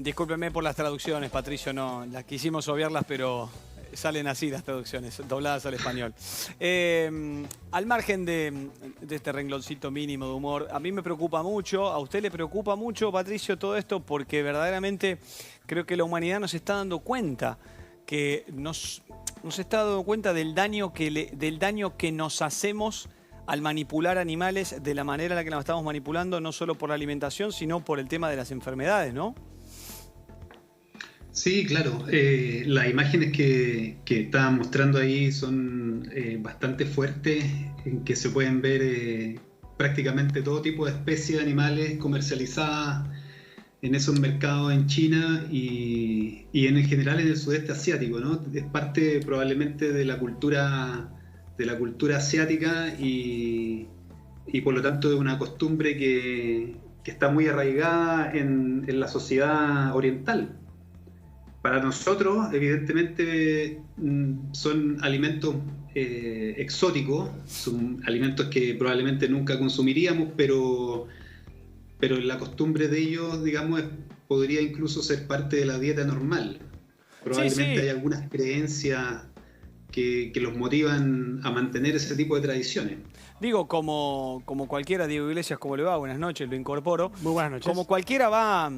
Discúlpeme por las traducciones, Patricio, no, las quisimos obviarlas, pero salen así las traducciones, dobladas al español. Al margen de este rengloncito mínimo de humor, a mí me preocupa mucho, a usted le preocupa mucho, Patricio, todo esto, porque verdaderamente creo que la humanidad nos está dando cuenta que nos está dando cuenta del daño que nos hacemos al manipular animales de la manera en la que nos estamos manipulando, no solo por la alimentación, sino por el tema de las enfermedades, ¿no? Sí, claro. Las imágenes que estaban mostrando ahí son bastante fuertes, en que se pueden ver prácticamente todo tipo de especies de animales comercializadas en esos mercados en China y en general en el sudeste asiático, ¿no? Es parte probablemente de la cultura asiática y por lo tanto de una costumbre que está muy arraigada en la sociedad oriental. Para nosotros, evidentemente, son alimentos exóticos, son alimentos que probablemente nunca consumiríamos, pero la costumbre de ellos, digamos, podría incluso ser parte de la dieta normal. Sí, Probablemente hay sí. algunas creencias que los motivan a mantener ese tipo de tradiciones. Digo, como cualquiera, Diego Iglesias, ¿cómo le va? Buenas noches, lo incorporo. Muy buenas noches. Como cualquiera va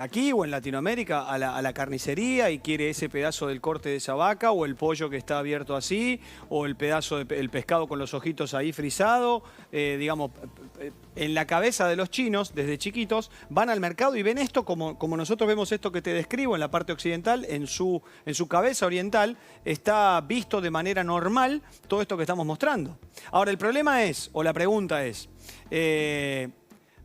aquí o en Latinoamérica a la carnicería y quiere ese pedazo del corte de esa vaca o el pollo que está abierto así o el pedazo del pescado con los ojitos ahí frisado, digamos, en la cabeza de los chinos, desde chiquitos, van al mercado y ven esto como nosotros vemos esto que te describo en la parte occidental, en su cabeza oriental, está visto de manera normal todo esto que estamos mostrando. Ahora, el problema es, o la pregunta es,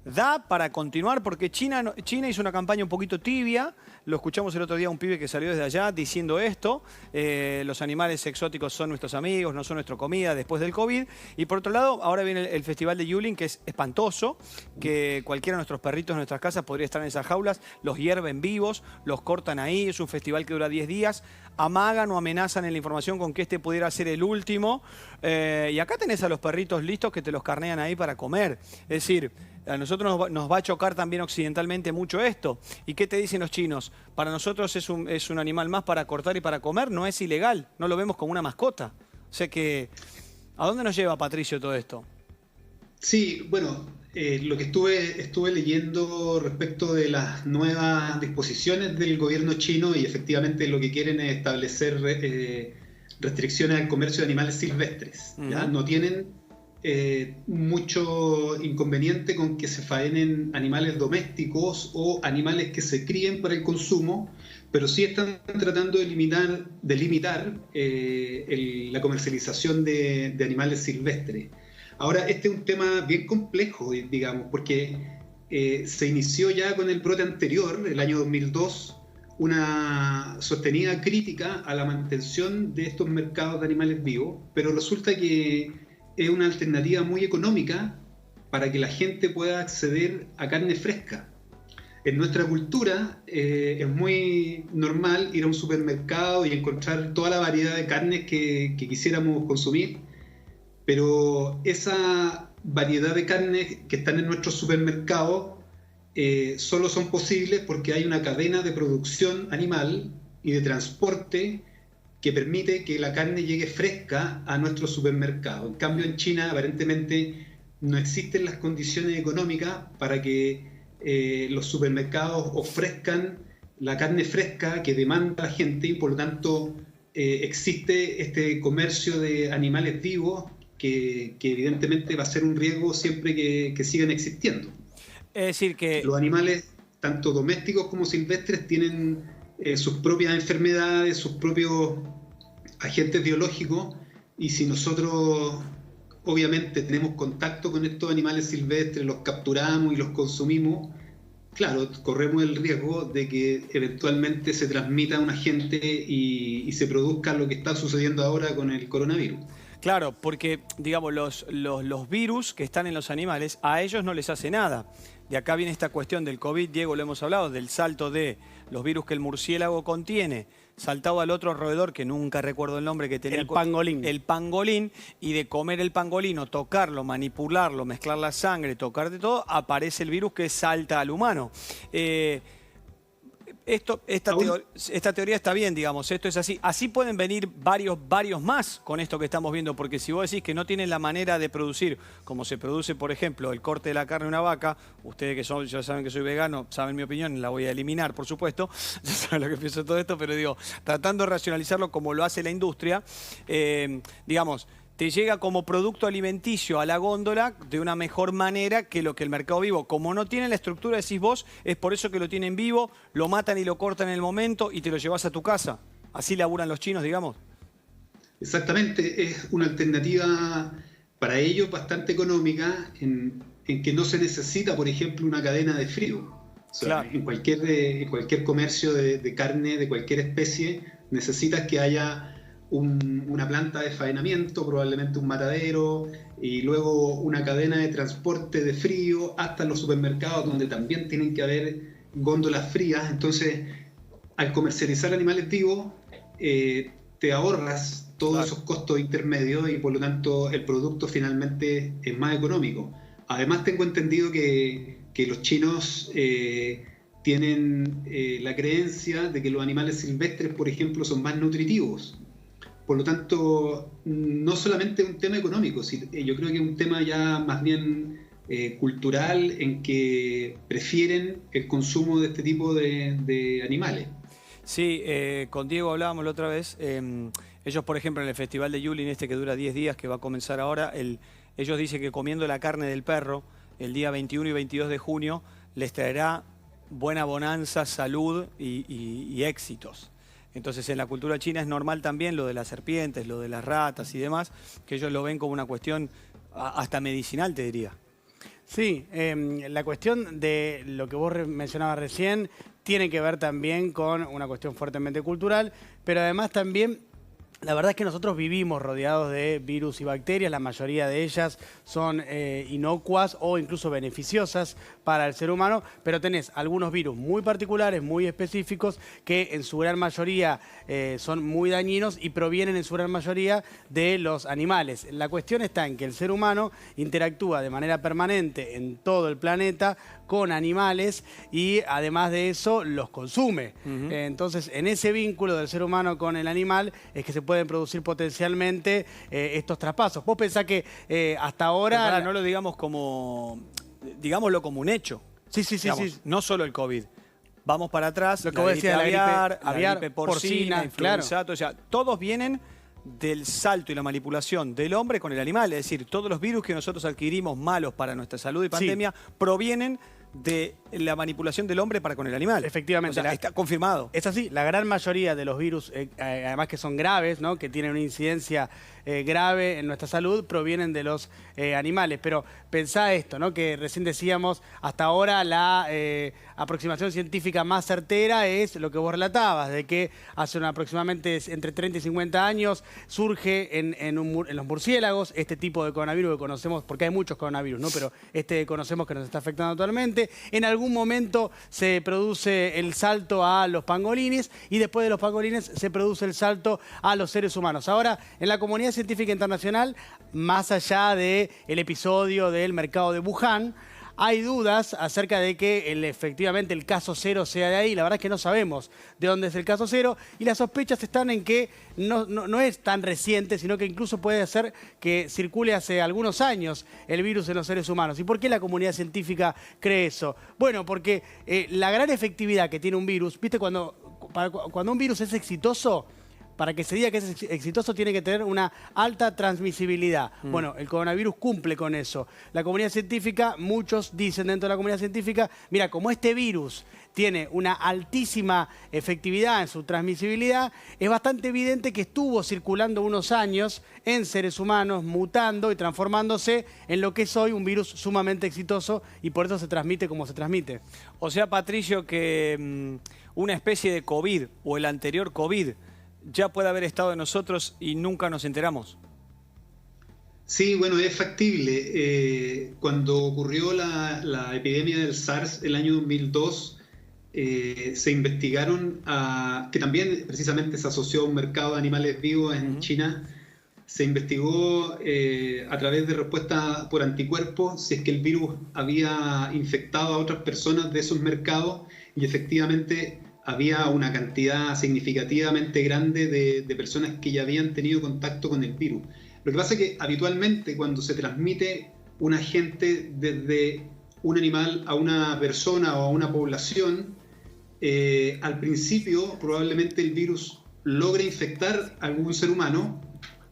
¿da para continuar? Porque China hizo una campaña un poquito tibia. Lo escuchamos el otro día a un pibe que salió desde allá diciendo esto. Los animales exóticos son nuestros amigos, no son nuestra comida después del COVID. Y por otro lado, ahora viene el Festival de Yulin, que es espantoso, que cualquiera de nuestros perritos en nuestras casas podría estar en esas jaulas. Los hierven vivos, los cortan ahí. Es un festival que dura 10 días. Amagan o amenazan en la información con que este pudiera ser el último. Y acá tenés a los perritos listos que te los carnean ahí para comer. Es decir, a nosotros nos va a chocar también occidentalmente mucho esto. ¿Y qué te dicen los chinos? Para nosotros es un animal más para cortar y para comer, no es ilegal, no lo vemos como una mascota. O sea que, ¿a dónde nos lleva, Patricio, todo esto? Sí, bueno, lo que estuve leyendo respecto de las nuevas disposiciones del gobierno chino y efectivamente lo que quieren es establecer restricciones al comercio de animales silvestres. ¿Ya? No tienen mucho inconveniente con que se faenen animales domésticos o animales que se críen para el consumo, pero sí están tratando de limitar la comercialización de animales silvestres. Ahora, este es un tema bien complejo, digamos, porque se inició ya con el brote anterior, el año 2002, una sostenida crítica a la mantención de estos mercados de animales vivos, pero resulta que es una alternativa muy económica para que la gente pueda acceder a carne fresca. En nuestra cultura es muy normal ir a un supermercado y encontrar toda la variedad de carnes que quisiéramos consumir, pero esa variedad de carnes que están en nuestros supermercados solo son posibles porque hay una cadena de producción animal y de transporte que permite que la carne llegue fresca a nuestro supermercado. En cambio, en China aparentemente no existen las condiciones económicas para que los supermercados ofrezcan la carne fresca que demanda la gente y por lo tanto existe este comercio de animales vivos que evidentemente va a ser un riesgo siempre que sigan existiendo. Es decir que los animales, tanto domésticos como silvestres, tienen sus propias enfermedades, sus propios agentes biológicos, y si nosotros obviamente tenemos contacto con estos animales silvestres, los capturamos y los consumimos, claro, corremos el riesgo de que eventualmente se transmita a un agente y se produzca lo que está sucediendo ahora con el coronavirus. Claro, porque, digamos, los virus que están en los animales, a ellos no les hace nada. de acá viene esta cuestión del COVID, Diego, lo hemos hablado, del salto de los virus que el murciélago contiene, saltado al otro roedor, que nunca recuerdo el nombre, que tenía... El pangolín. El pangolín, y de comer el pangolino, tocarlo, manipularlo, mezclar la sangre, tocar de todo, aparece el virus que salta al humano. Esta teoría está bien, digamos, esto es así. Así pueden venir varios más con esto que estamos viendo, porque si vos decís que no tienen la manera de producir, como se produce, por ejemplo, el corte de la carne de una vaca, ustedes que ya saben que soy vegano, saben mi opinión, la voy a eliminar, por supuesto, ya saben lo que pienso de todo esto, pero digo, tratando de racionalizarlo como lo hace la industria, digamos, te llega como producto alimenticio a la góndola de una mejor manera que lo que el mercado vivo. Como no tiene la estructura, decís vos, es por eso que lo tienen vivo, lo matan y lo cortan en el momento y te lo llevas a tu casa. Así laburan los chinos, digamos. Exactamente, es una alternativa para ellos bastante económica en que no se necesita, por ejemplo, una cadena de frío. O sea, claro. En cualquier comercio de carne, de cualquier especie, necesitas que haya una planta de faenamiento, probablemente un matadero, y luego una cadena de transporte de frío hasta los supermercados, donde también tienen que haber góndolas frías. Entonces, al comercializar animales vivos, te ahorras todos esos costos intermedios y por lo tanto el producto finalmente es más económico. Además, tengo entendido que los chinos tienen la creencia de que los animales silvestres, por ejemplo, son más nutritivos. Por lo tanto, no solamente un tema económico, yo creo que es un tema ya más bien cultural, en que prefieren el consumo de este tipo de animales. Sí, con Diego hablábamos la otra vez. Ellos, por ejemplo, en el Festival de Yulin, este que dura 10 días, que va a comenzar ahora, ellos dicen que comiendo la carne del perro, el día 21 y 22 de junio, les traerá buena bonanza, salud y éxitos. Entonces en la cultura china es normal también lo de las serpientes, lo de las ratas y demás, que ellos lo ven como una cuestión hasta medicinal, te diría. Sí, la cuestión de lo que vos mencionabas recién tiene que ver también con una cuestión fuertemente cultural, pero además también... La verdad es que nosotros vivimos rodeados de virus y bacterias, la mayoría de ellas son inocuas o incluso beneficiosas para el ser humano, pero tenés algunos virus muy particulares, muy específicos, que en su gran mayoría son muy dañinos y provienen en su gran mayoría de los animales. La cuestión está en que el ser humano interactúa de manera permanente en todo el planeta con animales y además de eso los consume. Entonces, en ese vínculo del ser humano con el animal es que se pueden producir potencialmente estos traspasos. Vos pensás que hasta ahora... Pero no lo digamos como... digámoslo como un hecho. Sí, digamos, sí. No solo el COVID. Vamos para atrás, lo que vos decías, aviar, la gripe porcina, influenza, claro. o sea, todos vienen del salto y la manipulación del hombre con el animal. Es decir, todos los virus que nosotros adquirimos malos para nuestra salud y pandemia provienen de la manipulación del hombre para con el animal. Efectivamente. O sea, está confirmado. Es así, la gran mayoría de los virus, además que son graves, ¿no?, que tienen una incidencia grave en nuestra salud, provienen de los animales. Pero pensá esto, ¿no?, que recién decíamos, hasta ahora la aproximación científica más certera es lo que vos relatabas, de que hace aproximadamente entre 30 y 50 años surge en los murciélagos este tipo de coronavirus que conocemos, porque hay muchos coronavirus, ¿no?, pero este conocemos que nos está afectando actualmente. En algún momento se produce el salto a los pangolines y después de los pangolines se produce el salto a los seres humanos. Ahora, en la comunidad científica internacional, más allá del episodio del mercado de Wuhan, hay dudas acerca de que efectivamente el caso cero sea de ahí. La verdad es que no sabemos de dónde es el caso cero y las sospechas están en que no es tan reciente, sino que incluso puede ser que circule hace algunos años el virus en los seres humanos. ¿Y por qué la comunidad científica cree eso? Bueno, porque la gran efectividad que tiene un virus, ¿viste? Cuando un virus es exitoso, para que se diga que es exitoso tiene que tener una alta transmisibilidad. Bueno, el coronavirus cumple con eso. La comunidad científica, muchos dicen dentro de la comunidad científica, mira, como este virus tiene una altísima efectividad en su transmisibilidad, es bastante evidente que estuvo circulando unos años en seres humanos, mutando y transformándose en lo que es hoy un virus sumamente exitoso y por eso se transmite como se transmite. O sea, Patricio, que una especie de COVID o el anterior COVID ya puede haber estado en nosotros y nunca nos enteramos. Sí, bueno, es factible. Cuando ocurrió la epidemia del SARS el año 2002, se investigaron, que también precisamente se asoció a un mercado de animales vivos en China. Se investigó a través de respuesta por anticuerpos si es que el virus había infectado a otras personas de esos mercados, y efectivamente había una cantidad significativamente grande de personas que ya habían tenido contacto con el virus. Lo que pasa es que habitualmente cuando se transmite un agente desde un animal a una persona o a una población, al principio probablemente el virus logra infectar a algún ser humano,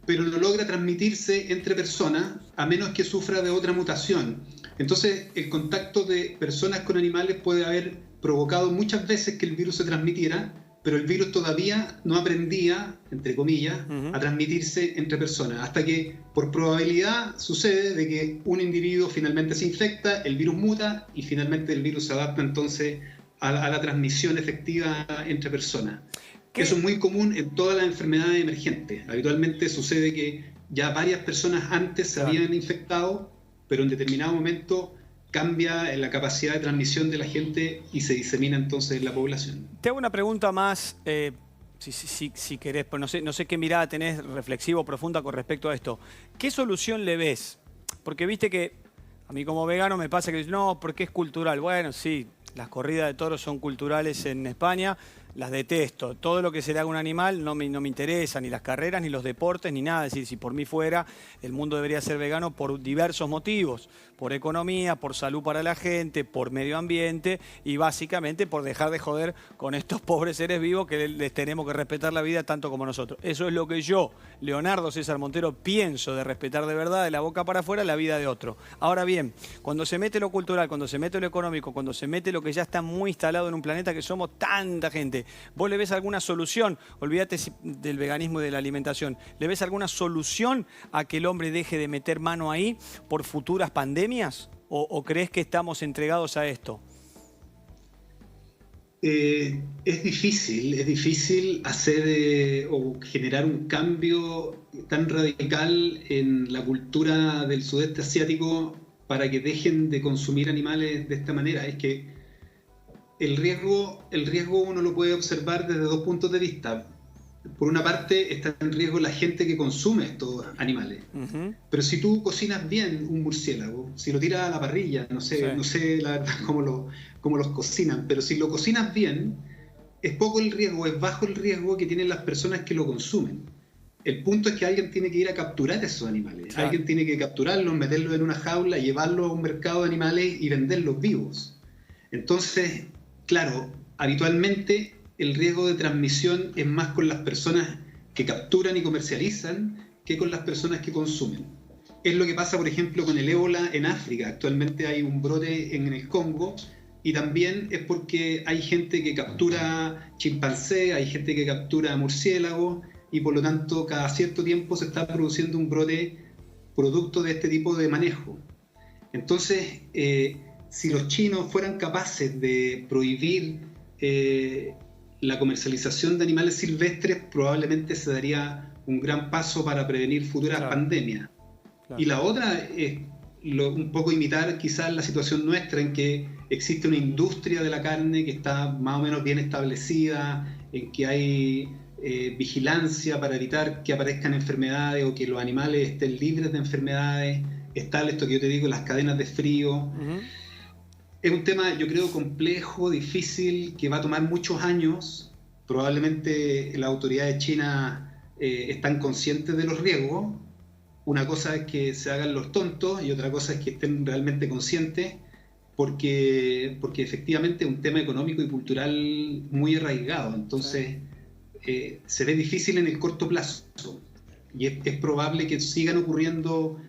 pero no logra transmitirse entre personas a menos que sufra de otra mutación. Entonces, el contacto de personas con animales puede haber provocado muchas veces que el virus se transmitiera, pero el virus todavía no aprendía, entre comillas, a transmitirse entre personas, hasta que por probabilidad sucede de que un individuo finalmente se infecta, el virus muta y finalmente el virus se adapta entonces a la transmisión efectiva entre personas. Eso es muy común en todas las enfermedades emergentes. Habitualmente sucede que ya varias personas antes se habían infectado, pero en determinado momento cambia la capacidad de transmisión de la gente y se disemina entonces en la población. Te hago una pregunta más, si querés, pues no sé qué mirada tenés reflexiva o profunda con respecto a esto. ¿Qué solución le ves? Porque viste que a mí como vegano me pasa que no, porque es cultural. Bueno, sí, las corridas de toros son culturales en España, las detesto. Todo lo que se le haga a un animal no me interesa, ni las carreras, ni los deportes, ni nada. Es decir, si por mí fuera, el mundo debería ser vegano por diversos motivos. Por economía, por salud para la gente, por medio ambiente y básicamente por dejar de joder con estos pobres seres vivos que les tenemos que respetar la vida tanto como nosotros. Eso es lo que yo, Leonardo César Montero, pienso de respetar de verdad de la boca para afuera la vida de otro. Ahora bien, cuando se mete lo cultural, cuando se mete lo económico, cuando se mete lo que ya está muy instalado en un planeta que somos tanta gente, ¿vos le ves alguna solución? Olvídate del veganismo y de la alimentación. ¿Le ves alguna solución a que el hombre deje de meter mano ahí por futuras pandemias? ¿O crees que estamos entregados a esto? Es difícil hacer o generar un cambio tan radical en la cultura del sudeste asiático para que dejen de consumir animales de esta manera. Es que el riesgo uno lo puede observar desde dos puntos de vista. Por una parte está en riesgo la gente que consume estos animales. Pero si tú cocinas bien un murciélago, si lo tiras a la parrilla, no sé la verdad cómo los cocinan, pero si lo cocinas bien, es poco el riesgo, es bajo el riesgo que tienen las personas que lo consumen. El punto es que alguien tiene que ir a capturar esos animales. Claro. Alguien tiene que capturarlos, meterlos en una jaula, llevarlos a un mercado de animales y venderlos vivos. Entonces, claro, habitualmente el riesgo de transmisión es más con las personas que capturan y comercializan que con las personas que consumen. Es lo que pasa, por ejemplo, con el ébola en África. Actualmente hay un brote en el Congo y también es porque hay gente que captura chimpancé, hay gente que captura murciélago y por lo tanto cada cierto tiempo se está produciendo un brote producto de este tipo de manejo. Entonces, si los chinos fueran capaces de prohibir la comercialización de animales silvestres, probablemente se daría un gran paso para prevenir futuras pandemias. Y la otra es un poco imitar quizás la situación nuestra en que existe una industria de la carne que está más o menos bien establecida, en que hay vigilancia para evitar que aparezcan enfermedades o que los animales estén libres de enfermedades. Está esto que yo te digo, las cadenas de frío. Es un tema, yo creo, complejo, difícil, que va a tomar muchos años. Probablemente las autoridades chinas están conscientes de los riesgos. Una cosa es que se hagan los tontos y otra cosa es que estén realmente conscientes, porque efectivamente es un tema económico y cultural muy arraigado. Entonces, se ve difícil en el corto plazo. Y es probable que sigan ocurriendo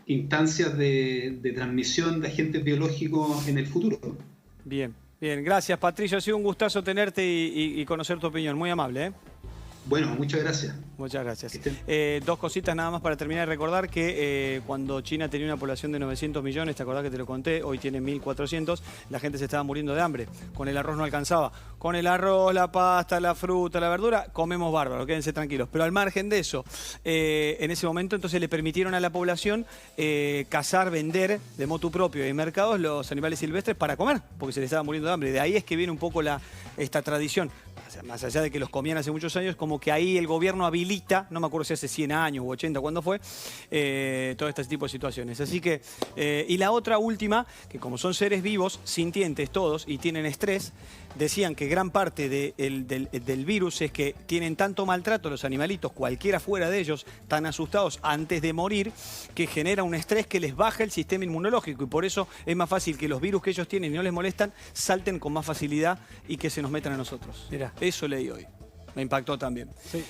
instancias de transmisión de agentes biológicos en el futuro. Bien, gracias Patricio, ha sido un gustazo tenerte y conocer tu opinión, muy amable. Bueno, muchas gracias. Muchas gracias. Que estén- Dos cositas nada más para terminar. Recordar que cuando China tenía una población de 900 millones, ¿te acordás que te lo conté? Hoy tiene 1.400, la gente se estaba muriendo de hambre. Con el arroz no alcanzaba. Con el arroz, la pasta, la fruta, la verdura, comemos bárbaro, quédense tranquilos. Pero al margen de eso, en ese momento entonces le permitieron a la población cazar, vender de motu propio en mercados los animales silvestres para comer, porque se les estaba muriendo de hambre. De ahí es que viene un poco esta tradición. O sea, más allá de que los comían hace muchos años, como que ahí el gobierno habilita, no me acuerdo si hace 100 años o 80, ¿cuándo fue? Todo este tipo de situaciones. Así que, y la otra última, que como son seres vivos, sintientes todos y tienen estrés, decían que gran parte del virus es que tienen tanto maltrato los animalitos, cualquiera fuera de ellos, tan asustados antes de morir, que genera un estrés que les baja el sistema inmunológico y por eso es más fácil que los virus que ellos tienen y no les molestan salten con más facilidad y que se nos metan a nosotros. Mirá. Eso leí hoy. Me impactó también. Sí.